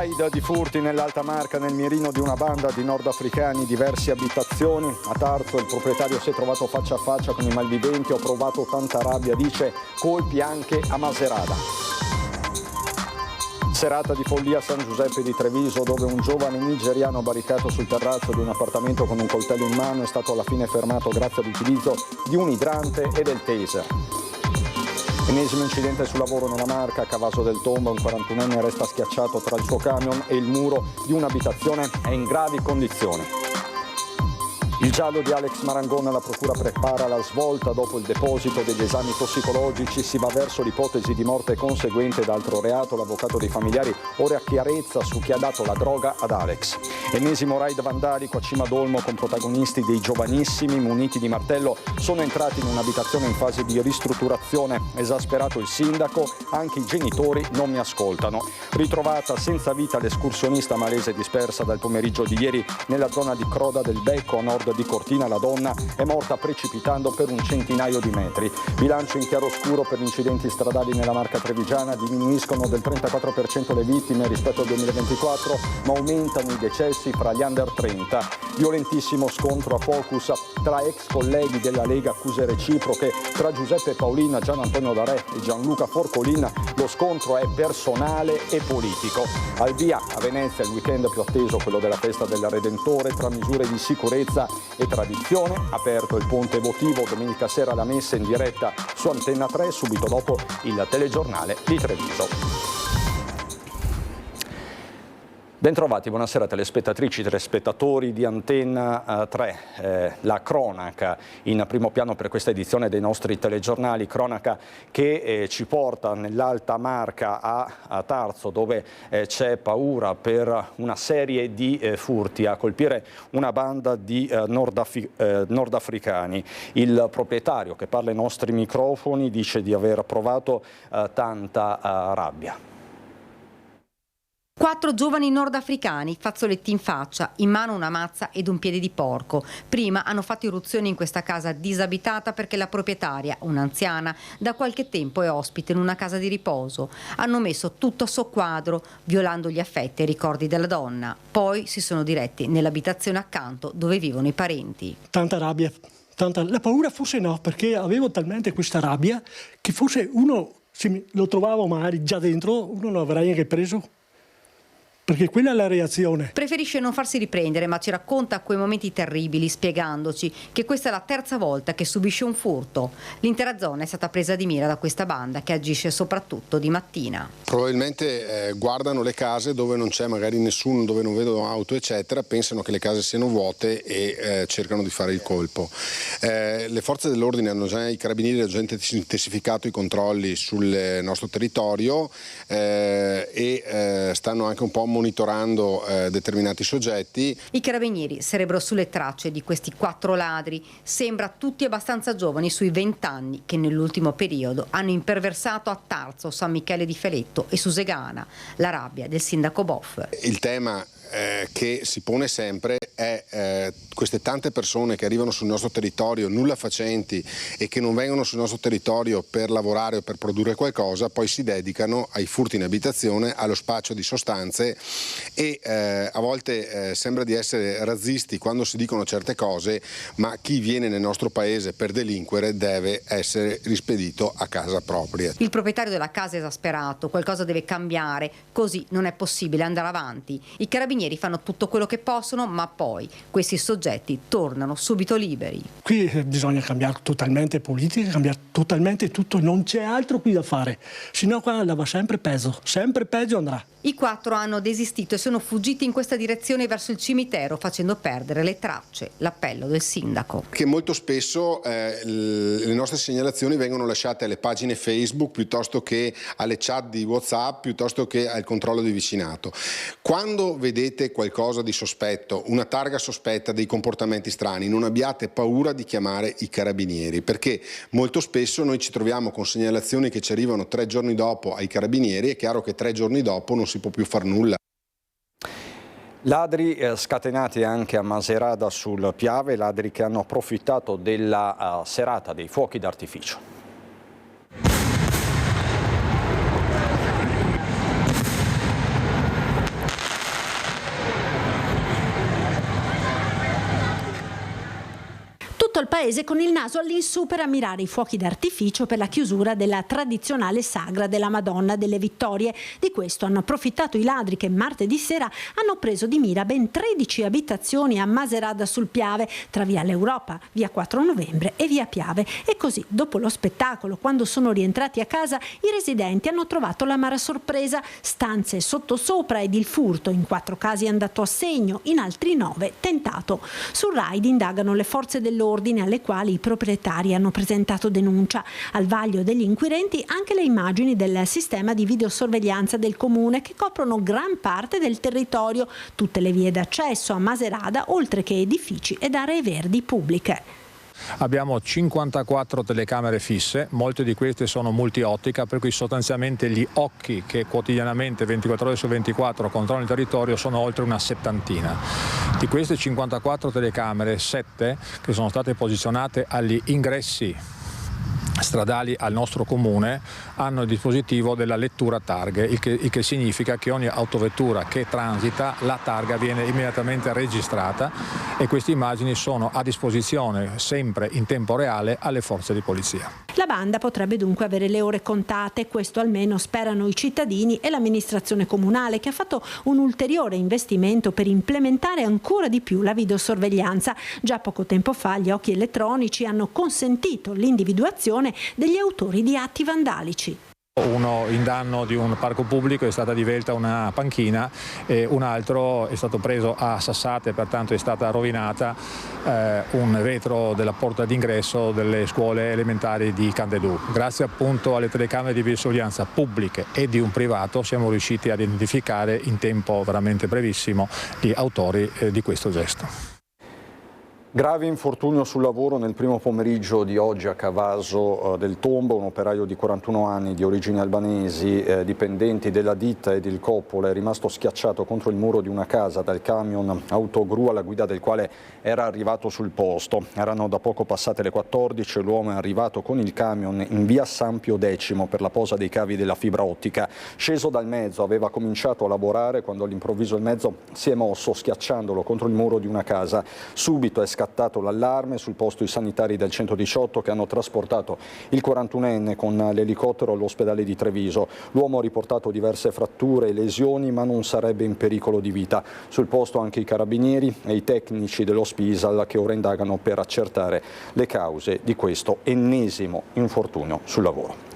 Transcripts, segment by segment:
Raid di furti nell'Alta Marca nel mirino di una banda di nordafricani, diverse abitazioni. A Tarso il proprietario si è trovato faccia a faccia con i malviventi, ho provato tanta rabbia, dice, colpi anche a Maserata. Serata di follia a San Giuseppe di Treviso, dove un giovane nigeriano barricato sul terrazzo di un appartamento con un coltello in mano è stato alla fine fermato grazie all'utilizzo di un idrante e del taser. Ennesimo incidente sul lavoro nella Marca, a Cavaso del Tomba, un 41enne resta schiacciato tra il suo camion e il muro di un'abitazione, è in gravi condizioni. Il giallo di Alex Marangona, la procura prepara la svolta dopo il deposito degli esami tossicologici, si va verso l'ipotesi di morte conseguente da altro reato, l'avvocato dei familiari ora chiarezza su chi ha dato la droga ad Alex. Ennesimo raid vandalico a Cima d'Olmo con protagonisti dei giovanissimi muniti di martello, sono entrati in un'abitazione in fase di ristrutturazione, esasperato il sindaco, anche i genitori non mi ascoltano. Ritrovata senza vita l'escursionista malese dispersa dal pomeriggio di ieri nella zona di Croda del Becco a nord di Cortina, la donna è morta precipitando per un centinaio di metri. Bilancio in chiaroscuro per gli incidenti stradali nella Marca trevigiana, diminuiscono del 34% le vittime rispetto al 2024, ma aumentano i decessi fra gli under 30. Violentissimo scontro a Focus tra ex colleghi della Lega, accuse reciproche tra Giuseppe Paolin, Gian Antonio Darè e Gianluca Forcolin. Lo scontro è personale e politico. Al via a Venezia il weekend più atteso, quello della festa del Redentore, tra misure di sicurezza e tradizione. Aperto il ponte votivo, domenica sera la messa in diretta su Antenna 3, subito dopo il telegiornale di Treviso. Bentrovati, buonasera telespettatrici, telespettatori di Antenna 3. La cronaca in primo piano per questa edizione dei nostri telegiornali, cronaca che ci porta nell'Alta Marca a Tarso, dove c'è paura per una serie di furti a colpire una banda di nordafricani. Il proprietario che parla ai nostri microfoni dice di aver provato tanta rabbia. 4 giovani nordafricani, fazzoletti in faccia, in mano una mazza ed un piede di porco. Prima hanno fatto irruzione in questa casa disabitata perché la proprietaria, un'anziana, da qualche tempo è ospite in una casa di riposo. Hanno messo tutto a soqquadro, violando gli affetti e i ricordi della donna. Poi si sono diretti nell'abitazione accanto dove vivono i parenti. Tanta rabbia, la paura forse no, perché avevo talmente questa rabbia che forse uno, se lo trovavo magari già dentro, uno lo avrei anche preso. Perché quella è la reazione. Preferisce non farsi riprendere, ma ci racconta quei momenti terribili, spiegandoci che questa è la terza volta che subisce un furto. L'intera zona è stata presa di mira da questa banda che agisce soprattutto di mattina. Probabilmente guardano le case dove non c'è magari nessuno, dove non vedono auto eccetera, pensano che le case siano vuote e cercano di fare il colpo. Le forze dell'ordine hanno già, i carabinieri hanno già intensificato i controlli sul nostro territorio e stanno anche un po' monitorando determinati soggetti. I carabinieri sarebbero sulle tracce di questi 4 ladri, sembra tutti abbastanza giovani, sui 20 anni, che nell'ultimo periodo hanno imperversato a Tarso, San Michele di Feletto e Susegana. La rabbia del sindaco Boff. Il tema che si pone sempre è queste tante persone che arrivano sul nostro territorio nulla facenti e che non vengono sul nostro territorio per lavorare o per produrre qualcosa, poi si dedicano ai furti in abitazione, allo spaccio di sostanze e a volte sembra di essere razzisti quando si dicono certe cose, ma chi viene nel nostro paese per delinquere deve essere rispedito a casa propria. Il proprietario della casa è esasperato, qualcosa deve cambiare, così non è possibile andare avanti. I carabinieri fanno tutto quello che possono, ma poi questi soggetti tornano subito liberi. Qui bisogna cambiare totalmente politica, cambiare totalmente tutto, non c'è altro qui da fare, sennò qua va sempre peggio andrà. I 4 hanno desistito e sono fuggiti in questa direzione verso il cimitero, facendo perdere le tracce. L'appello del sindaco. Che molto spesso le nostre segnalazioni vengono lasciate alle pagine Facebook piuttosto che alle chat di WhatsApp, piuttosto che al controllo di vicinato. Quando vedete qualcosa di sospetto, una targa sospetta, dei comportamenti strani, non abbiate paura di chiamare i carabinieri, perché molto spesso noi ci troviamo con segnalazioni che ci arrivano 3 giorni dopo ai carabinieri. È chiaro che 3 giorni dopo non si può più far nulla. Ladri scatenati anche a Maserata sul Piave, ladri che hanno approfittato della serata dei fuochi d'artificio. Tutto il paese con il naso all'insù per ammirare i fuochi d'artificio per la chiusura della tradizionale sagra della Madonna delle Vittorie. Di questo hanno approfittato i ladri che martedì sera hanno preso di mira ben 13 abitazioni a Maserata sul Piave, tra via l'Europa, via 4 novembre e via Piave. E così, dopo lo spettacolo, quando sono rientrati a casa, i residenti hanno trovato l'amara sorpresa: stanze sottosopra ed il furto, in 4 casi andato a segno, in altri 9 tentato. Sul raid indagano le forze dell'ordine, alle quali i proprietari hanno presentato denuncia. Al vaglio degli inquirenti anche le immagini del sistema di videosorveglianza del comune, che coprono gran parte del territorio, tutte le vie d'accesso a Maserata, oltre che edifici ed aree verdi pubbliche. Abbiamo 54 telecamere fisse, molte di queste sono multiottica, per cui sostanzialmente gli occhi che quotidianamente 24 ore su 24 controllano il territorio sono oltre una settantina. Di queste 54 telecamere, 7 che sono state posizionate agli ingressi stradali al nostro comune hanno il dispositivo della lettura targhe, il che significa che ogni autovettura che transita, la targa viene immediatamente registrata e queste immagini sono a disposizione sempre in tempo reale alle forze di polizia. La banda potrebbe dunque avere le ore contate, questo almeno sperano i cittadini e l'amministrazione comunale, che ha fatto un ulteriore investimento per implementare ancora di più la videosorveglianza. Già poco tempo fa gli occhi elettronici hanno consentito l'individuazione degli autori di atti vandalici. Uno in danno di un parco pubblico è stata divelta una panchina e un altro è stato preso a sassate, pertanto è stata rovinata un vetro della porta d'ingresso delle scuole elementari di Candelù. Grazie appunto alle telecamere di videosorveglianza pubbliche e di un privato siamo riusciti ad identificare in tempo veramente brevissimo gli autori di questo gesto. Grave infortunio sul lavoro nel primo pomeriggio di oggi a Cavaso del Tombo. Un operaio di 41 anni di origini albanesi, dipendenti della ditta ed il Coppola, è rimasto schiacciato contro il muro di una casa dal camion autogru alla guida del quale era arrivato sul posto. Erano da poco passate le 14 e l'uomo è arrivato con il camion in via San Pio X per la posa dei cavi della fibra ottica. Sceso dal mezzo, aveva cominciato a lavorare quando all'improvviso il mezzo si è mosso schiacciandolo contro il muro di una casa. Subito è scattato l'allarme, sul posto i sanitari del 118 che hanno trasportato il 41enne con l'elicottero all'ospedale di Treviso. L'uomo ha riportato diverse fratture e lesioni, ma non sarebbe in pericolo di vita. Sul posto anche i carabinieri e i tecnici dello Spisal che ora indagano per accertare le cause di questo ennesimo infortunio sul lavoro.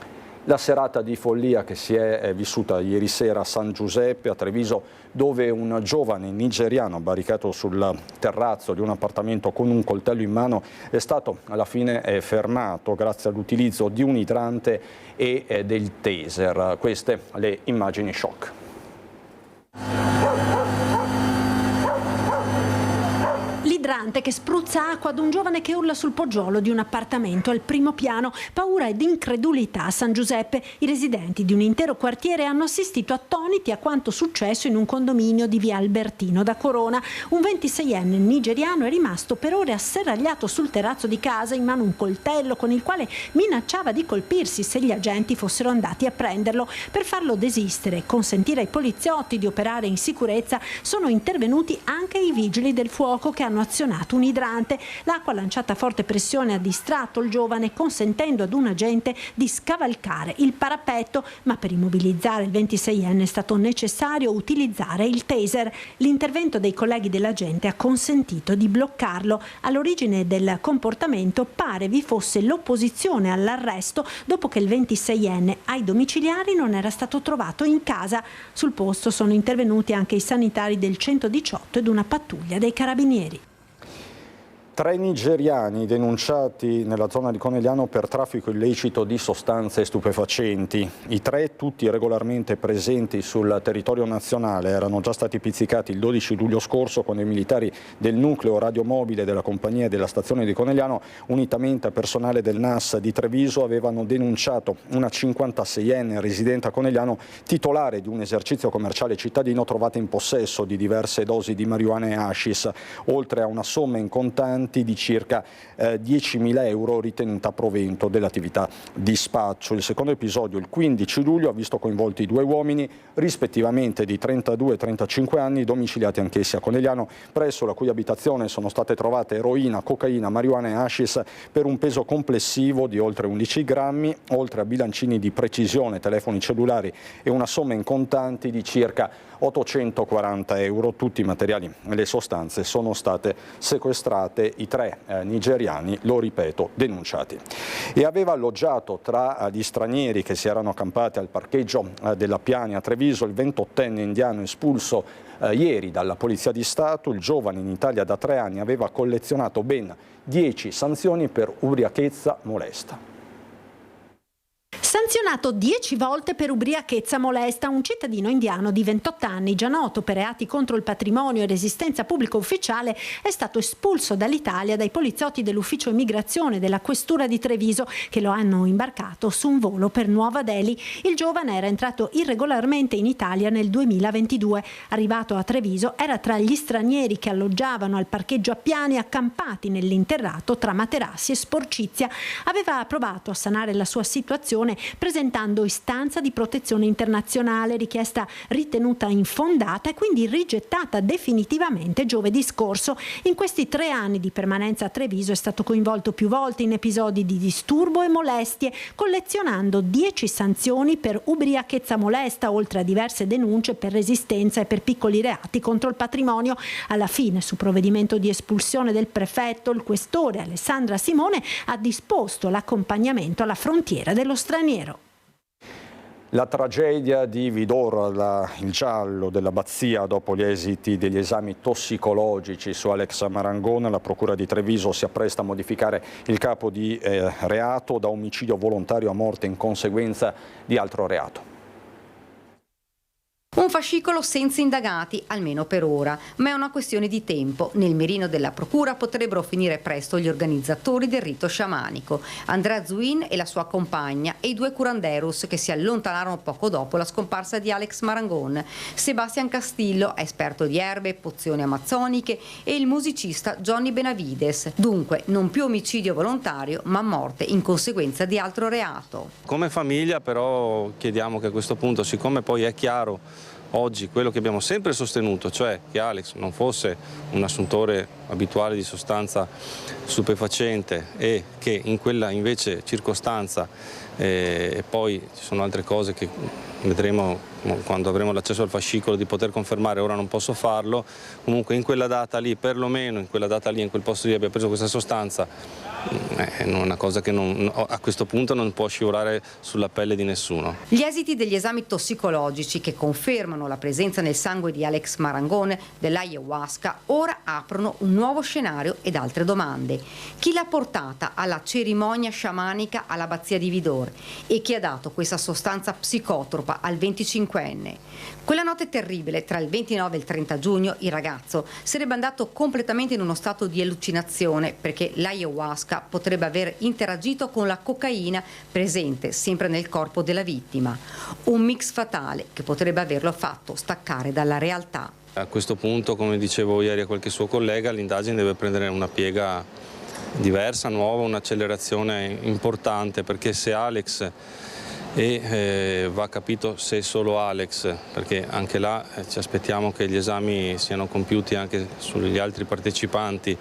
La serata di follia che si è vissuta ieri sera a San Giuseppe, a Treviso, dove un giovane nigeriano barricato sul terrazzo di un appartamento con un coltello in mano è stato alla fine fermato grazie all'utilizzo di un idrante e del taser. Queste le immagini shock. L'idrante che spruzza acqua ad un giovane che urla sul poggiolo di un appartamento al primo piano. Paura ed incredulità a San Giuseppe. I residenti di un intero quartiere hanno assistito attoniti a quanto successo in un condominio di via Albertino da Corona. Un 26enne nigeriano è rimasto per ore asserragliato sul terrazzo di casa, in mano un coltello con il quale minacciava di colpirsi se gli agenti fossero andati a prenderlo. Per farlo desistere e consentire ai poliziotti di operare in sicurezza sono intervenuti anche i vigili del fuoco che hanno azionato un idrante. L'acqua lanciata a forte pressione ha distratto il giovane, consentendo ad un agente di scavalcare il parapetto, ma per immobilizzare il 26enne è stato necessario utilizzare il taser. L'intervento dei colleghi dell'agente ha consentito di bloccarlo. All'origine del comportamento pare vi fosse l'opposizione all'arresto dopo che il 26enne ai domiciliari non era stato trovato in casa. Sul posto sono intervenuti anche i sanitari del 118 ed una pattuglia dei carabinieri. 3 nigeriani denunciati nella zona di Conegliano per traffico illecito di sostanze stupefacenti. I 3, tutti regolarmente presenti sul territorio nazionale, erano già stati pizzicati il 12 luglio scorso quando i militari del nucleo radiomobile della compagnia della stazione di Conegliano, unitamente a personale del NAS di Treviso, avevano denunciato una 56enne residente a Conegliano, titolare di un esercizio commerciale cittadino, trovata in possesso di diverse dosi di marijuana e hashish, oltre a una somma in contanti contanti di circa 10.000 euro ritenuta a provento dell'attività di spaccio. Il secondo episodio, il 15 luglio, ha visto coinvolti 2 uomini, rispettivamente di 32 e 35 anni, domiciliati anch'essi a Conegliano, presso la cui abitazione sono state trovate eroina, cocaina, marijuana e hashish per un peso complessivo di oltre 11 grammi, oltre a bilancini di precisione, telefoni cellulari e una somma in contanti di circa 840 euro. Tutti i materiali e le sostanze sono state sequestrate. I 3 nigeriani, lo ripeto, denunciati. E aveva alloggiato tra gli stranieri che si erano accampati al parcheggio della Piani a Treviso il 28enne indiano espulso ieri dalla Polizia di Stato. Il giovane, in Italia da 3 anni, aveva collezionato ben 10 sanzioni per ubriachezza molesta. Sanzionato 10 volte per ubriachezza molesta, un cittadino indiano di 28 anni, già noto per reati contro il patrimonio e resistenza pubblica ufficiale, è stato espulso dall'Italia dai poliziotti dell'ufficio immigrazione della questura di Treviso, che lo hanno imbarcato su un volo per Nuova Delhi. Il giovane era entrato irregolarmente in Italia nel 2022. Arrivato a Treviso, era tra gli stranieri che alloggiavano al parcheggio a Piani, accampati nell'interrato tra materassi e sporcizia. Aveva provato a sanare la sua situazione presentando istanza di protezione internazionale, richiesta ritenuta infondata e quindi rigettata definitivamente giovedì scorso. In questi 3 anni di permanenza a Treviso è stato coinvolto più volte in episodi di disturbo e molestie, collezionando 10 sanzioni per ubriachezza molesta, oltre a diverse denunce per resistenza e per piccoli reati contro il patrimonio. Alla fine, su provvedimento di espulsione del prefetto, il questore Alessandra Simone ha disposto l'accompagnamento alla frontiera dello straniero. La tragedia di Vidor, il giallo dell'abbazia, dopo gli esiti degli esami tossicologici su Alex Marangon, la Procura di Treviso si appresta a modificare il capo di reato da omicidio volontario a morte in conseguenza di altro reato. Un fascicolo senza indagati, almeno per ora, ma è una questione di tempo. Nel mirino della procura potrebbero finire presto gli organizzatori del rito sciamanico, Andrea Zuin e la sua compagna, e i 2 curanderos che si allontanarono poco dopo la scomparsa di Alex Marangon, Sebastian Castillo, esperto di erbe e pozioni amazzoniche, e il musicista Johnny Benavides. Dunque, non più omicidio volontario, ma morte in conseguenza di altro reato. Come famiglia però chiediamo che a questo punto, siccome poi è chiaro oggi quello che abbiamo sempre sostenuto, cioè che Alex non fosse un assuntore abituale di sostanza stupefacente e che in quella invece circostanza poi ci sono altre cose che vedremo quando avremo l'accesso al fascicolo di poter confermare, ora non posso farlo, comunque in quella data lì, perlomeno in quella data lì, in quel posto lì abbia preso questa sostanza, è una cosa che a questo punto non può scivolare sulla pelle di nessuno. Gli esiti degli esami tossicologici che confermano la presenza nel sangue di Alex Marangon dell'ayahuasca ora aprono un nuovo scenario ed altre domande. Chi l'ha portata alla cerimonia sciamanica all'abbazia di Vidor e chi ha dato questa sostanza psicotropa al 25enne? Quella notte terribile tra il 29 e il 30 giugno il ragazzo sarebbe andato completamente in uno stato di allucinazione perché l'ayahuasca potrebbe aver interagito con la cocaina presente sempre nel corpo della vittima. Un mix fatale che potrebbe averlo fatto staccare dalla realtà. A questo punto, come dicevo ieri a qualche suo collega, l'indagine deve prendere una piega diversa, nuova, un'accelerazione importante, perché se Alex va capito se solo Alex, perché anche là ci aspettiamo che gli esami siano compiuti anche sugli altri partecipanti,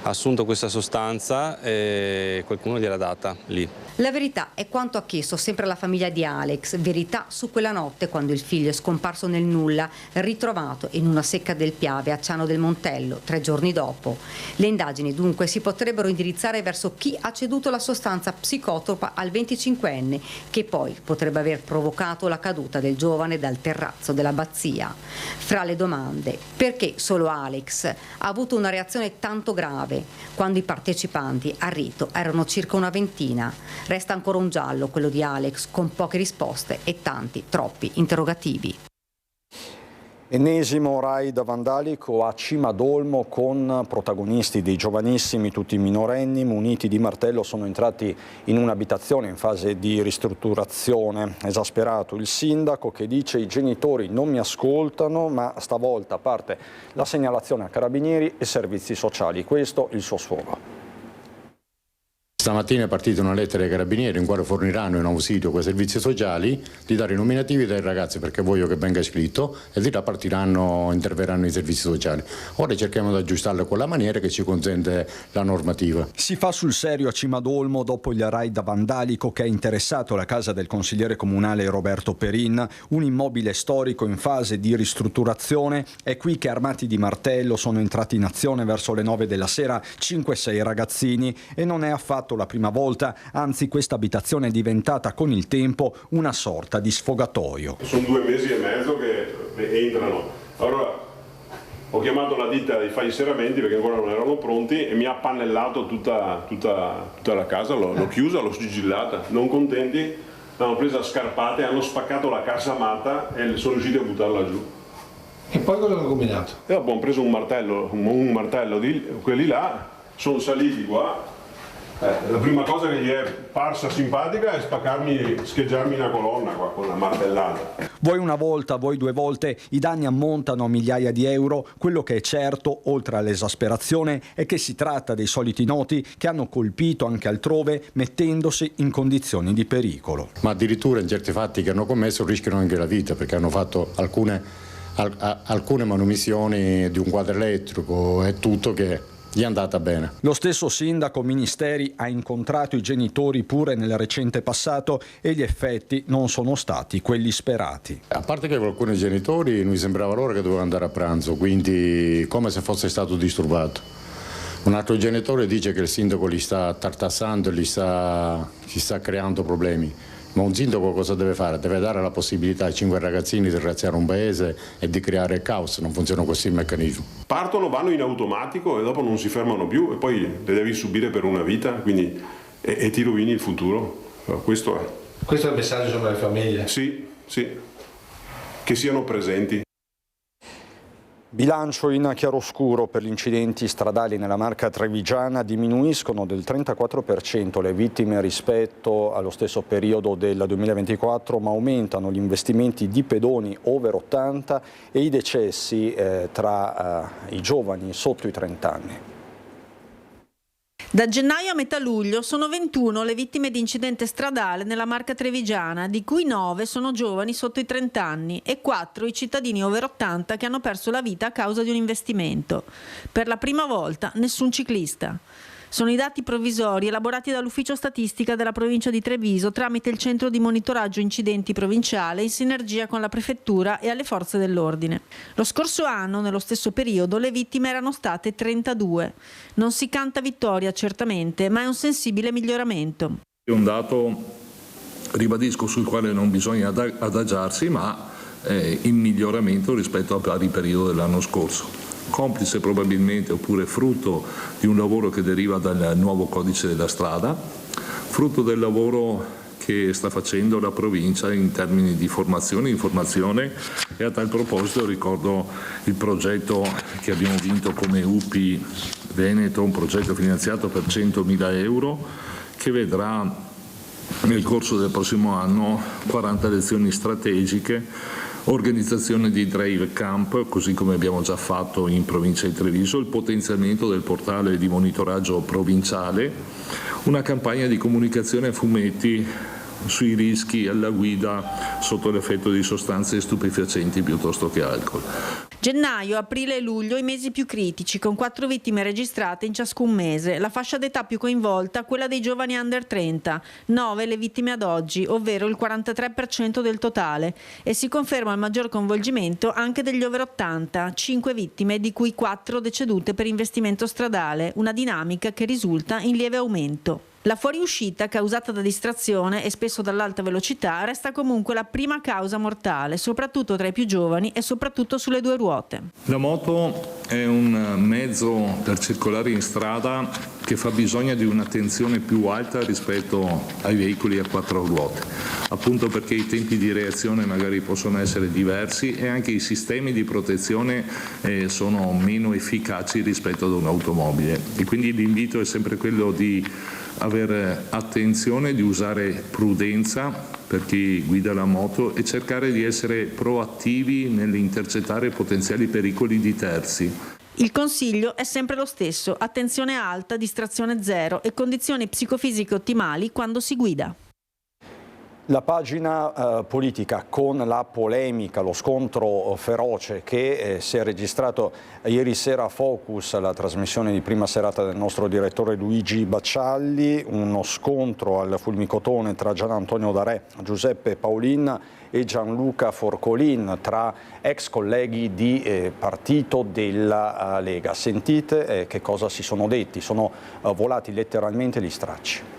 ha assunto questa sostanza e qualcuno gliel'ha data lì. La verità è quanto ha chiesto sempre la famiglia di Alex, verità su quella notte quando il figlio è scomparso nel nulla, ritrovato in una secca del Piave a Ciano del Montello 3 giorni dopo. Le indagini dunque si potrebbero indirizzare verso chi ha ceduto la sostanza psicotropa al 25enne, che poi potrebbe aver provocato la caduta del giovane dal terrazzo dell'abbazia. Fra le domande, perché solo Alex ha avuto una reazione tanto grave quando i partecipanti al rito erano circa una ventina? Resta ancora un giallo, quello di Alex, con poche risposte e tanti, troppi interrogativi. Ennesimo raid vandalico a Cima d'Olmo con protagonisti dei giovanissimi, tutti minorenni, muniti di martello, sono entrati in un'abitazione in fase di ristrutturazione. Esasperato il sindaco che dice: i genitori non mi ascoltano, ma stavolta parte la segnalazione a carabinieri e servizi sociali. Questo il suo sfogo. Stamattina è partita una lettera ai carabinieri in quale forniranno in ausilio quei servizi sociali di dare i nominativi dei ragazzi, perché voglio che venga scritto, e di là interverranno i servizi sociali. Ora cerchiamo di aggiustarlo con la maniera che ci consente la normativa. Si fa sul serio a Cima d'Olmo dopo il raid vandalico che ha interessato la casa del consigliere comunale Roberto Perin, un immobile storico in fase di ristrutturazione. È qui che armati di martello sono entrati in azione verso le 9 della sera 5-6 ragazzini, e non è affatto la prima volta, anzi questa abitazione è diventata con il tempo una sorta di sfogatoio. Sono 2 mesi e mezzo che entrano. Allora ho chiamato la ditta di fare i serramenti perché ancora non erano pronti e mi ha pannellato tutta la casa, l'ho chiusa, l'ho sigillata. Non contenti, l'hanno presa a scarpate, hanno spaccato la casamatta e sono riusciti a buttarla giù. E poi cosa hanno combinato? E dopo hanno preso un martello di quelli là, sono saliti qua. La prima cosa che gli è parsa simpatica è scheggiarmi una colonna qua con la martellata. Vuoi una volta, vuoi 2 volte, i danni ammontano a migliaia di euro. Quello che è certo, oltre all'esasperazione, è che si tratta dei soliti noti che hanno colpito anche altrove, mettendosi in condizioni di pericolo. Ma addirittura in certi fatti che hanno commesso rischiano anche la vita, perché hanno fatto alcune manomissioni di un quadro elettrico e tutto che gli è andata bene. Lo stesso sindaco Ministeri ha incontrato i genitori pure nel recente passato e gli effetti non sono stati quelli sperati. A parte che con alcuni genitori mi sembrava loro che dovevano andare a pranzo, quindi come se fosse stato disturbato. Un altro genitore dice che il sindaco li sta tartassando e ci sta creando problemi. Ma un sindaco cosa deve fare? Deve dare la possibilità ai 5 ragazzini di razziare un paese e di creare caos. Non funziona così il meccanismo. Partono, vanno in automatico e dopo non si fermano più e poi le devi subire per una vita, quindi e ti rovini il futuro. Questo è. Questo è il messaggio per le famiglie? Sì, che siano presenti. Bilancio in chiaroscuro per gli incidenti stradali nella Marca trevigiana. Diminuiscono del 34% le vittime rispetto allo stesso periodo del 2024, ma aumentano gli investimenti di pedoni over 80 e i decessi tra i giovani sotto i 30 anni. Da gennaio a metà luglio sono 21 le vittime di incidente stradale nella Marca trevigiana, di cui 9 sono giovani sotto i 30 anni e 4 i cittadini over 80 che hanno perso la vita a causa di un investimento. Per la prima volta nessun ciclista. Sono i dati provvisori elaborati dall'Ufficio Statistica della provincia di Treviso tramite il centro di monitoraggio incidenti provinciale in sinergia con la prefettura e alle forze dell'ordine. Lo scorso anno, nello stesso periodo, le vittime erano state 32. Non si canta vittoria certamente, ma è un sensibile miglioramento. È un dato, ribadisco, sul quale non bisogna adagiarsi, ma è in miglioramento rispetto al pari periodo dell'anno scorso. Complice probabilmente oppure frutto di un lavoro che deriva dal nuovo codice della strada, frutto del lavoro che sta facendo la provincia in termini di formazione e informazione, e a tal proposito ricordo il progetto che abbiamo vinto come UPI Veneto, un progetto finanziato per 100.000 euro che vedrà nel corso del prossimo anno 40 lezioni strategiche, organizzazione di drive camp, così come abbiamo già fatto in provincia di Treviso, il potenziamento del portale di monitoraggio provinciale, una campagna di comunicazione a fumetti sui rischi alla guida sotto l'effetto di sostanze stupefacenti piuttosto che alcol. Gennaio, aprile e luglio i mesi più critici, con 4 vittime registrate in ciascun mese. La fascia d'età più coinvolta, quella dei giovani under 30, 9 le vittime ad oggi, ovvero il 43% del totale, e si conferma il maggior coinvolgimento anche degli over 80, 5 vittime di cui 4 decedute per investimento stradale, una dinamica che risulta in lieve aumento. La fuoriuscita, causata da distrazione e spesso dall'alta velocità, resta comunque la prima causa mortale, soprattutto tra i più giovani e soprattutto sulle 2 ruote. La moto è un mezzo per circolare in strada che fabbisogna di un'attenzione più alta rispetto ai veicoli a 4 ruote, appunto perché i tempi di reazione magari possono essere diversi e anche i sistemi di protezione sono meno efficaci rispetto ad un'automobile, e quindi l'invito è sempre quello di avere attenzione, di usare prudenza per chi guida la moto e cercare di essere proattivi nell'intercettare potenziali pericoli di terzi. Il consiglio è sempre lo stesso: attenzione alta, distrazione zero e condizioni psicofisiche ottimali quando si guida. La pagina politica con la polemica, lo scontro feroce che si è registrato ieri sera a Focus, la trasmissione di prima serata del nostro direttore Luigi Baccialli, uno scontro al fulmicotone tra Gian Antonio Darè, Giuseppe Paolin e Gianluca Forcolin, tra ex colleghi di partito della Lega. Sentite che cosa si sono detti, sono volati letteralmente gli stracci.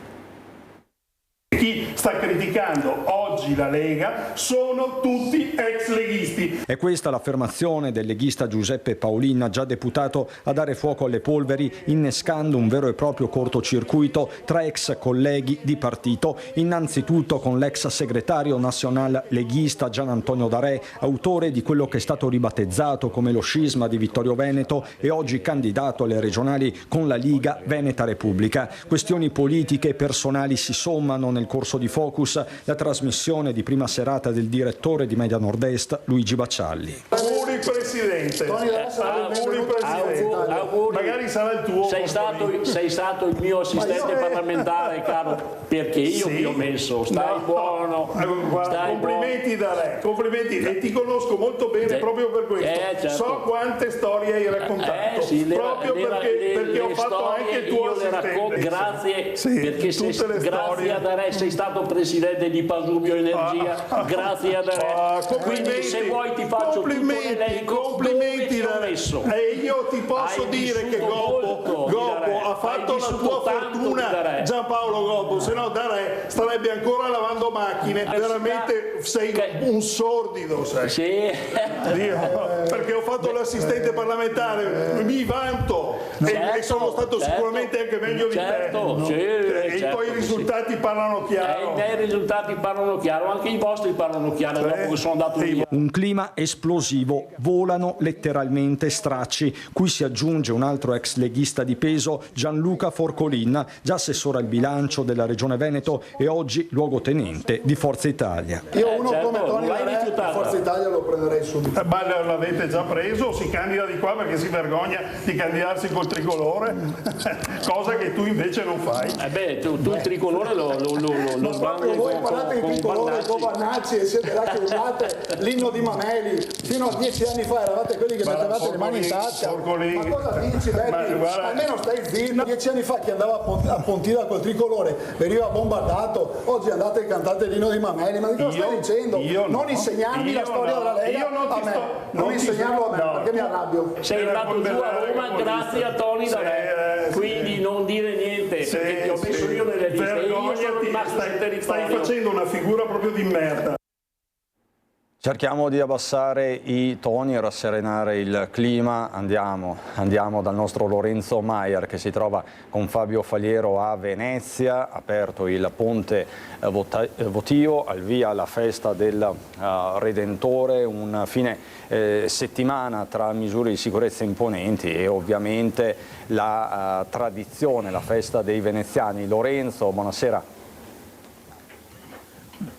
Chi sta criticando oggi la Lega sono tutti ex leghisti. È questa l'affermazione del leghista Giuseppe Paolin, già deputato, a dare fuoco alle polveri, innescando un vero e proprio cortocircuito tra ex colleghi di partito, innanzitutto con l'ex segretario nazionale leghista Gian Antonio Darè, autore di quello che è stato ribattezzato come lo scisma di Vittorio Veneto e oggi candidato alle regionali con la Liga Veneta Repubblica. Questioni politiche e personali si sommano nel corso di Focus, la trasmissione di prima serata del direttore di Media Nord-Est Luigi Baccialli. Auguri Presidente, auguri Presidente, magari sarà il tuo. Sei stato il mio assistente parlamentare, caro, perché io mi ho messo, stai buono. Stai complimenti da lei, complimenti, e ti conosco molto bene proprio per questo. Certo. So quante storie hai raccontato, proprio perché ho fatto anche il tuo assistente. Grazie, perché grazie a Darè sei stato presidente di Pasubio Energia, grazie a Darè. Quindi se vuoi ti faccio tutto l'elenco. Complimenti da lei. E io ti posso dire che Gobbo ha fatto la tua fortuna, Giampaolo Gobbo, se no Darè starebbe ancora lavando macchine. Veramente sei un sordido, sai. Sì. Perché ho fatto l'assistente parlamentare, mi vanto, e sono stato sicuramente anche meglio di te. E i tuoi risultati parlano chiaro. I miei risultati parlano chiaro, anche i vostri parlano chiaro dopo che sono andato io. Un clima esplosivo, volano letteralmente stracci, cui si aggiunge un altro ex leghista di peso, Gianluca Forcolin, già assessore al bilancio della Regione Veneto e oggi luogotenente di Forza Italia. Io uno come Tony Darè di Forza Italia lo prenderei subito. Ma l'avete già preso? Si candida di qua perché si vergogna di candidarsi col tricolore? Cosa che tu invece non fai. Tu il tricolore lo sbandi voi parlate di tricolore con Vannacci e siete là che usate l'inno di Mameli. Fino a 10 anni fa eravate quelli che mettevate le mani in tasca. Ma cosa dici, Betty? Almeno stai zitto. 10 anni fa chi andava a Pontida col tricolore veniva bombardato, oggi andate e cantate l'inno di Mameli. Ma di cosa stai dicendo? Non insegnarmi la storia della Lega a me. Non insegnarlo a me, perché mi arrabbio. Sei andato giù a Roma grazie a Tony Darè, quindi non dire niente, perché ti ho messo io nelle liste e io sono rimasto sul territorio. Stai facendo una figura proprio di merda. Cerchiamo di abbassare i toni e rasserenare il clima. Andiamo dal nostro Lorenzo Maier che si trova con Fabio Faliero a Venezia. Aperto il ponte votivo, al via la festa del Redentore, un fine settimana tra misure di sicurezza imponenti e ovviamente la tradizione, la festa dei veneziani. Lorenzo, buonasera.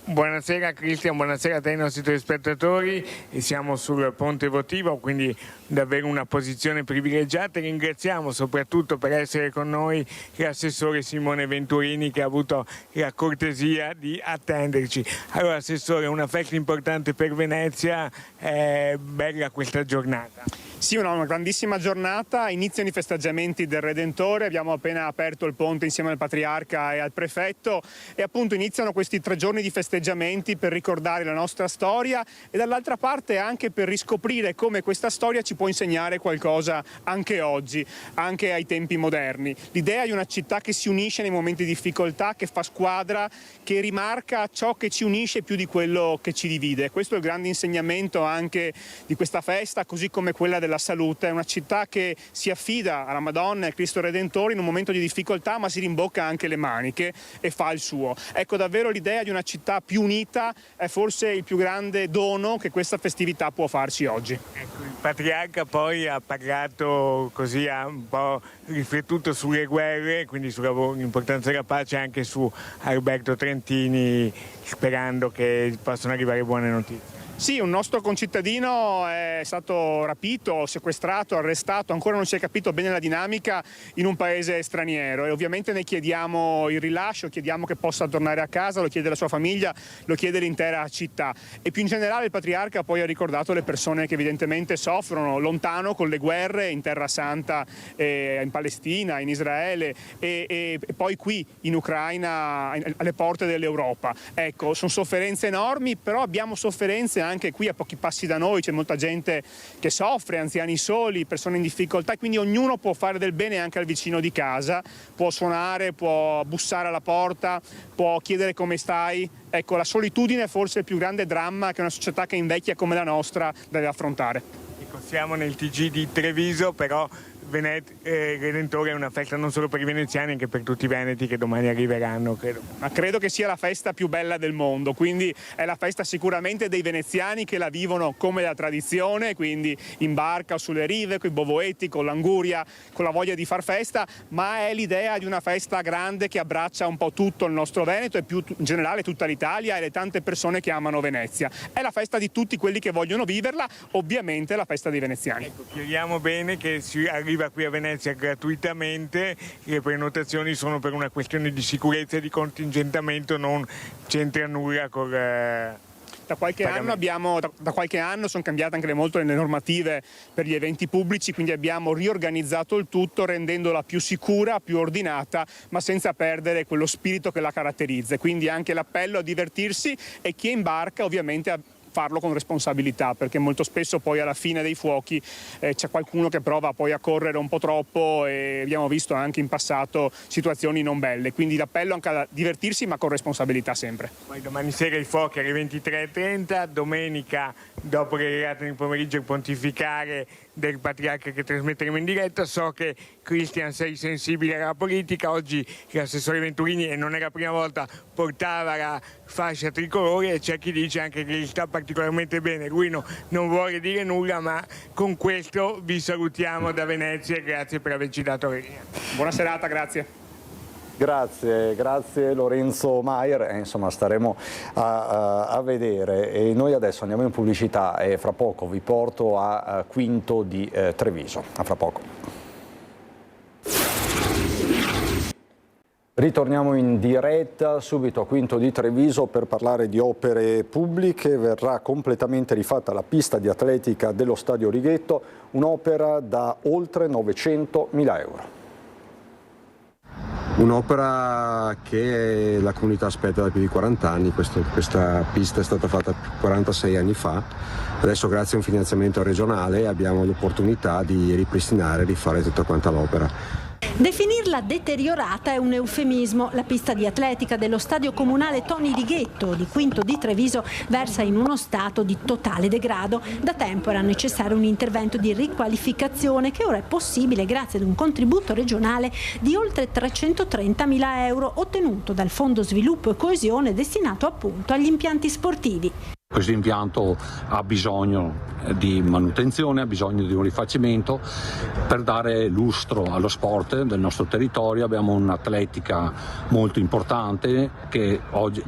Buonasera Cristian, buonasera a te e ai nostri telespettatori. Siamo sul ponte votivo, quindi davvero una posizione privilegiata. Ringraziamo soprattutto per essere con noi l'assessore Simone Venturini che ha avuto la cortesia di attenderci. Allora assessore, una festa importante per Venezia, è bella questa giornata. Sì, una grandissima giornata, iniziano i festeggiamenti del Redentore, abbiamo appena aperto il ponte insieme al Patriarca e al Prefetto e appunto iniziano questi 3 giorni di festeggiamenti per ricordare la nostra storia e dall'altra parte anche per riscoprire come questa storia ci può insegnare qualcosa anche oggi, anche ai tempi moderni. L'idea di una città che si unisce nei momenti di difficoltà, che fa squadra, che rimarca ciò che ci unisce più di quello che ci divide. Questo è il grande insegnamento anche di questa festa, così come quella della della salute, è una città che si affida alla Madonna e al Cristo Redentore in un momento di difficoltà, ma si rimbocca anche le maniche e fa il suo. Ecco, davvero l'idea di una città più unita è forse il più grande dono che questa festività può farci oggi. Ecco, il patriarca poi ha parlato così, ha un po' riflettuto sulle guerre, quindi sull'importanza della pace, anche su Alberto Trentini, sperando che possano arrivare buone notizie. Sì, un nostro concittadino è stato rapito, sequestrato, arrestato, ancora non si è capito bene la dinamica in un paese straniero e ovviamente ne chiediamo il rilascio, chiediamo che possa tornare a casa, lo chiede la sua famiglia, lo chiede l'intera città. E più in generale il patriarca poi ha ricordato le persone che evidentemente soffrono lontano con le guerre in Terra Santa, in Palestina, in Israele e poi qui in Ucraina, alle porte dell'Europa. Ecco, sono sofferenze enormi, però abbiamo sofferenze anche qui a pochi passi da noi, c'è molta gente che soffre, anziani soli, persone in difficoltà, quindi ognuno può fare del bene anche al vicino di casa, può suonare, può bussare alla porta, può chiedere come stai. Ecco, la solitudine è forse il più grande dramma che una società che invecchia come la nostra deve affrontare. Ecco, siamo nel TG di Treviso, però Redentore è una festa non solo per i veneziani, anche per tutti i veneti che domani arriveranno, credo. Ma credo che sia la festa più bella del mondo, quindi è la festa sicuramente dei veneziani che la vivono come la tradizione, quindi in barca o sulle rive, con i bovoetti, con l'anguria, con la voglia di far festa, ma è l'idea di una festa grande che abbraccia un po' tutto il nostro Veneto e più in generale tutta l'Italia e le tante persone che amano Venezia. È la festa di tutti quelli che vogliono viverla, ovviamente è la festa dei veneziani. Ecco, chiariamo bene che si arriva qui a Venezia gratuitamente, le prenotazioni sono per una questione di sicurezza e di contingentamento, non c'entra nulla con Da qualche anno sono cambiate anche molto le normative per gli eventi pubblici, quindi abbiamo riorganizzato il tutto rendendola più sicura, più ordinata, ma senza perdere quello spirito che la caratterizza. Quindi anche l'appello a divertirsi e chi è in barca ovviamente a farlo con responsabilità, perché molto spesso poi alla fine dei fuochi c'è qualcuno che prova poi a correre un po' troppo e abbiamo visto anche in passato situazioni non belle, quindi l'appello anche a divertirsi ma con responsabilità sempre. Poi domani sera i fuochi alle 23:30, domenica dopo le regate nel pomeriggio il pontificare del patriarca che trasmetteremo in diretta. So che Cristian sei sensibile alla politica, oggi l'assessore Venturini, e non è la prima volta, portava la fascia tricolore e c'è chi dice anche che gli sta particolarmente bene. Lui non vuole dire nulla, ma con questo vi salutiamo da Venezia e grazie per averci dato la linea. Buona serata, grazie. Grazie Lorenzo Maier, insomma staremo a vedere e noi adesso andiamo in pubblicità e fra poco vi porto a Quinto di Treviso, a fra poco. Ritorniamo in diretta subito a Quinto di Treviso per parlare di opere pubbliche. Verrà completamente rifatta la pista di atletica dello Stadio Righetto, un'opera da oltre 900.000 euro. Un'opera che la comunità aspetta da più di 40 anni, questa pista è stata fatta 46 anni fa, adesso grazie a un finanziamento regionale abbiamo l'opportunità di ripristinare e rifare tutta quanta l'opera. Definirla deteriorata è un eufemismo. La pista di atletica dello stadio comunale Toni Righetto di Quinto di Treviso versa in uno stato di totale degrado. Da tempo era necessario un intervento di riqualificazione che ora è possibile grazie ad un contributo regionale di oltre 330.000 euro ottenuto dal Fondo Sviluppo e Coesione destinato appunto agli impianti sportivi. Questo impianto ha bisogno di manutenzione, ha bisogno di un rifacimento per dare lustro allo sport del nostro territorio. Abbiamo un'atletica molto importante che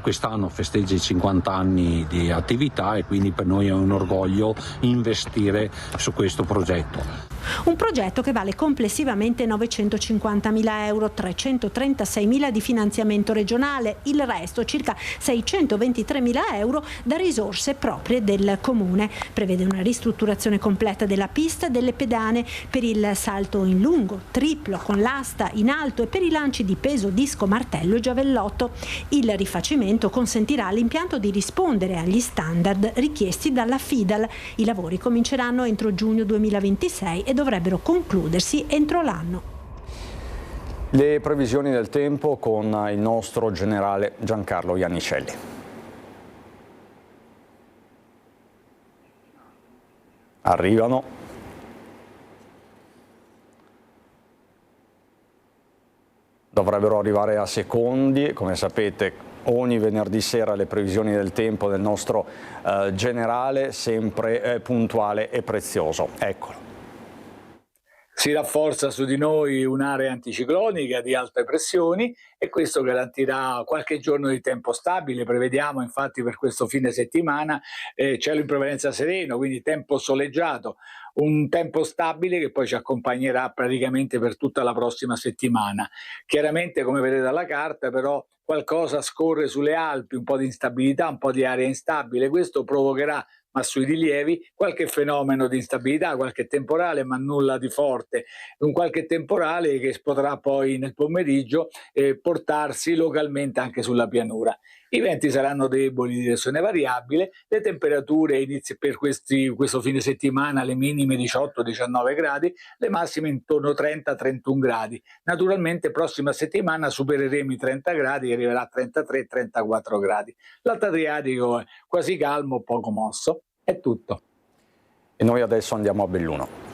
quest'anno festeggia i 50 anni di attività e quindi per noi è un orgoglio investire su questo progetto. Un progetto che vale complessivamente 950.000 euro, 336.000 di finanziamento regionale, il resto, circa 623.000 euro, da risorse proprie del Comune. Prevede una ristrutturazione completa della pista e delle pedane per il salto in lungo, triplo, con l'asta in alto e per i lanci di peso, disco, martello e giavellotto. Il rifacimento consentirà all'impianto di rispondere agli standard richiesti dalla FIDAL. I lavori cominceranno entro giugno 2026 e dovrebbero concludersi entro l'anno. Le previsioni del tempo con il nostro generale Giancarlo Iannicelli. Arrivano. Dovrebbero arrivare a secondi, come sapete ogni venerdì sera le previsioni del tempo del nostro generale, sempre puntuale e prezioso. Eccolo. Si rafforza su di noi un'area anticiclonica di alte pressioni e questo garantirà qualche giorno di tempo stabile. Prevediamo infatti per questo fine settimana cielo in prevalenza sereno, quindi tempo soleggiato, un tempo stabile che poi ci accompagnerà praticamente per tutta la prossima settimana. Chiaramente, come vedete dalla carta, però qualcosa scorre sulle Alpi, un po' di instabilità, un po' di area instabile. Questo provocherà, ma sui rilievi, qualche fenomeno di instabilità, qualche temporale, ma nulla di forte. Un qualche temporale che potrà poi nel pomeriggio portarsi localmente anche sulla pianura. I venti saranno deboli, di direzione variabile, le temperature iniziano per questo fine settimana, le minime 18-19 gradi, le massime intorno a 30-31 gradi. Naturalmente prossima settimana supereremo i 30 gradi e arriverà a 33-34 gradi. L'Alto Adriatico è quasi calmo, poco mosso. È tutto. E noi adesso andiamo a Belluno.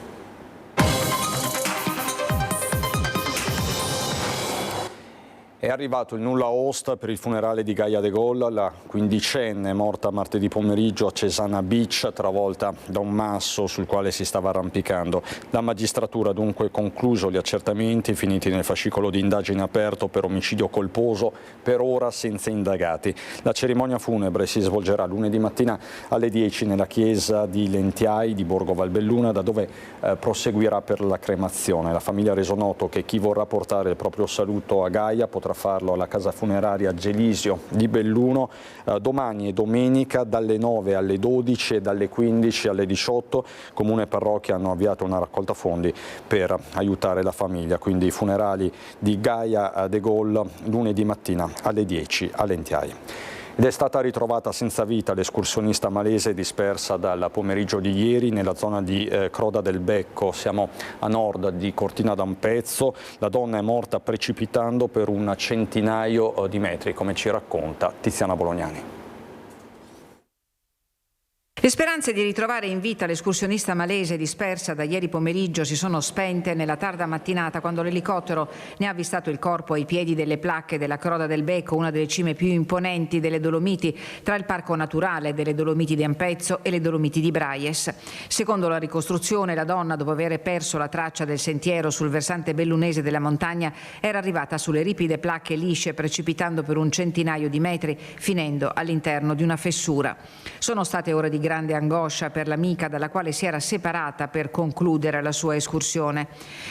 È arrivato il nulla osta per il funerale di Gaia De Gaulle, la quindicenne morta martedì pomeriggio a Cesana Beach, travolta da un masso sul quale si stava arrampicando. La magistratura ha dunque concluso gli accertamenti finiti nel fascicolo di indagine aperto per omicidio colposo, per ora senza indagati. La cerimonia funebre si svolgerà lunedì mattina alle 10 nella chiesa di Lentiai di Borgo Valbelluna, da dove proseguirà per la cremazione. La famiglia ha reso noto che chi vorrà portare il proprio saluto a Gaia potrà farlo alla casa funeraria Gelisio di Belluno domani e domenica dalle 9 alle 12 e dalle 15 alle 18. Comune e parrocchia hanno avviato una raccolta fondi per aiutare la famiglia, quindi i funerali di Gaia De Gaulle lunedì mattina alle 10 a Lentiai. Ed è stata ritrovata senza vita l'escursionista malese dispersa dal pomeriggio di ieri nella zona di Croda del Becco, siamo a nord di Cortina d'Ampezzo. La donna è morta precipitando per un centinaio di metri, come ci racconta Tiziana Bolognani. Le speranze di ritrovare in vita l'escursionista malese dispersa da ieri pomeriggio si sono spente nella tarda mattinata quando l'elicottero ne ha avvistato il corpo ai piedi delle placche della Croda del Becco, una delle cime più imponenti delle Dolomiti, tra il Parco Naturale delle Dolomiti di Ampezzo e le Dolomiti di Braies. Secondo la ricostruzione, la donna, dopo aver perso la traccia del sentiero sul versante bellunese della montagna, era arrivata sulle ripide placche lisce, precipitando per un centinaio di metri, finendo all'interno di una fessura. Sono state ore di grande angoscia per l'amica dalla quale si era separata per concludere la sua escursione.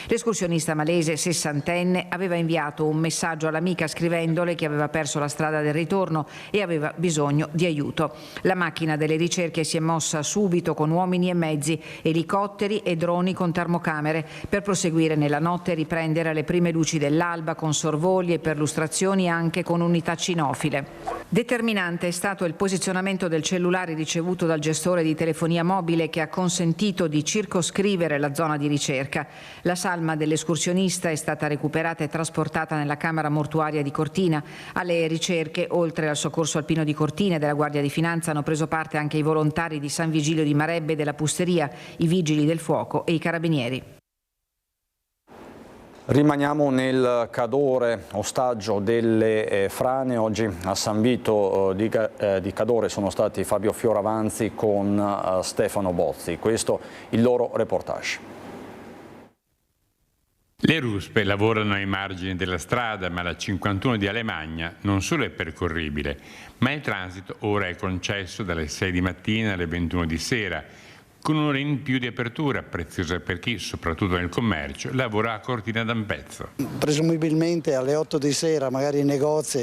L'escursionista malese, sessantenne, aveva inviato un messaggio all'amica scrivendole che aveva perso la strada del ritorno e aveva bisogno di aiuto. La macchina delle ricerche si è mossa subito con uomini e mezzi, elicotteri e droni con termocamere per proseguire nella notte e riprendere alle prime luci dell'alba con sorvoli e perlustrazioni anche con unità cinofile. Determinante è stato il posizionamento del cellulare ricevuto dal gestore di telefonia mobile che ha consentito di circoscrivere la zona di ricerca. La salma dell'escursionista è stata recuperata e trasportata nella camera mortuaria di Cortina. Alle ricerche, oltre al soccorso alpino di Cortina e della Guardia di Finanza, hanno preso parte anche i volontari di San Vigilio di Marebbe e della Pusteria, i vigili del fuoco e i carabinieri. Rimaniamo nel Cadore, ostaggio delle frane. Oggi a San Vito di Cadore sono stati Fabio Fioravanzi con Stefano Bozzi. Questo il loro reportage. Le ruspe lavorano ai margini della strada, ma la 51 di Alemagna non solo è percorribile, ma il transito ora è concesso dalle 6 di mattina alle 21 di sera, con un'ora in più di apertura, preziosa per chi, soprattutto nel commercio, lavora a Cortina d'Ampezzo. Presumibilmente alle 8 di sera magari i negozi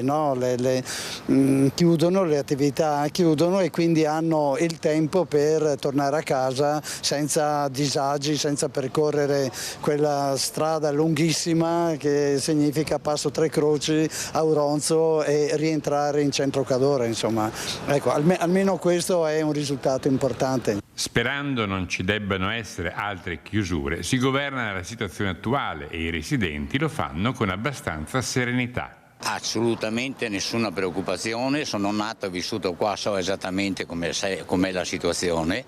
chiudono, le attività chiudono e quindi hanno il tempo per tornare a casa senza disagi, senza percorrere quella strada lunghissima che significa Passo Tre Croci, Auronzo e rientrare in centro Cadore. Insomma, ecco, almeno questo è un risultato importante. Sperando non ci debbano essere altre chiusure, si governa la situazione attuale e i residenti lo fanno con abbastanza serenità. Assolutamente nessuna preoccupazione, sono nato e vissuto qua, so esattamente com'è la situazione.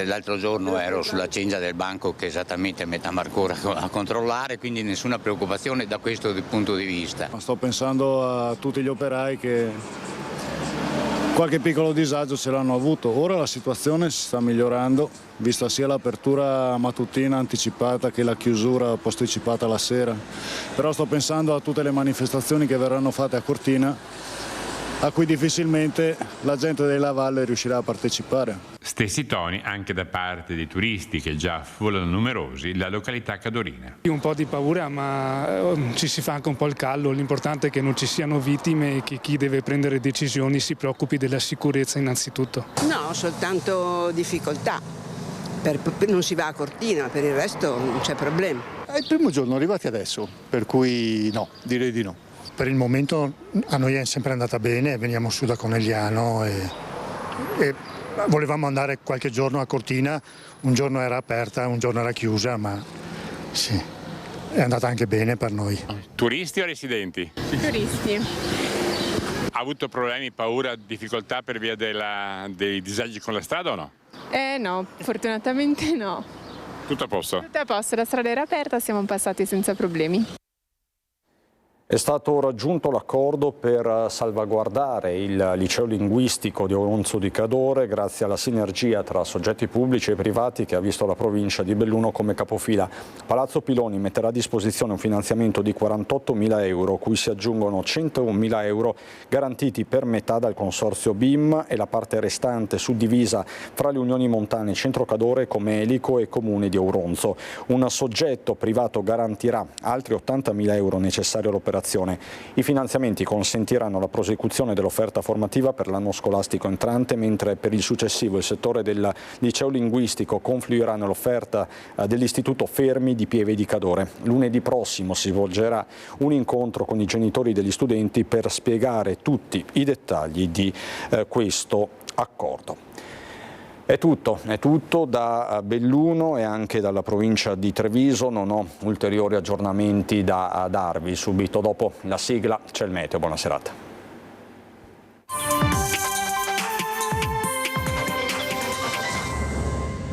L'altro giorno ero sulla cengia del banco che è esattamente a metà Marcora a controllare, quindi nessuna preoccupazione da questo punto di vista. Sto pensando a tutti gli operai che qualche piccolo disagio ce l'hanno avuto. Ora la situazione si sta migliorando, vista sia l'apertura mattutina anticipata che la chiusura posticipata la sera. Però sto pensando a tutte le manifestazioni che verranno fatte a Cortina, a cui difficilmente la gente della valle riuscirà a partecipare. Stessi toni anche da parte dei turisti che già affollano numerosi la località cadorina. Un po' di paura, ma ci si fa anche un po' il callo. L'importante è che non ci siano vittime e che chi deve prendere decisioni si preoccupi della sicurezza innanzitutto. No, soltanto difficoltà. Non si va a Cortina, per il resto non c'è problema. È il primo giorno arrivati adesso, per cui no, direi di no. Per il momento a noi è sempre andata bene, veniamo su da Conegliano e volevamo andare qualche giorno a Cortina, un giorno era aperta, un giorno era chiusa, ma sì, è andata anche bene per noi. Turisti o residenti? Turisti. Ha avuto problemi, paura, difficoltà per via dei disagi con la strada o no? No, fortunatamente no. Tutto a posto? Tutto a posto, la strada era aperta, siamo passati senza problemi. È stato raggiunto l'accordo per salvaguardare il liceo linguistico di Oronzo di Cadore grazie alla sinergia tra soggetti pubblici e privati che ha visto la provincia di Belluno come capofila. Palazzo Piloni metterà a disposizione un finanziamento di 48.000 euro, cui si aggiungono 101.000 euro garantiti per metà dal consorzio BIM e la parte restante suddivisa fra le Unioni Montane Centro Cadore, Comelico e Comune di Oronzo. Un soggetto privato garantirà altri 80.000 euro necessari all'operazione. I finanziamenti consentiranno la prosecuzione dell'offerta formativa per l'anno scolastico entrante, mentre per il successivo il settore del liceo linguistico confluirà nell'offerta dell'Istituto Fermi di Pieve di Cadore. Lunedì prossimo si svolgerà un incontro con i genitori degli studenti per spiegare tutti i dettagli di questo accordo. È tutto da Belluno e anche dalla provincia di Treviso, non ho ulteriori aggiornamenti da darvi. Subito dopo la sigla c'è il meteo, buona serata.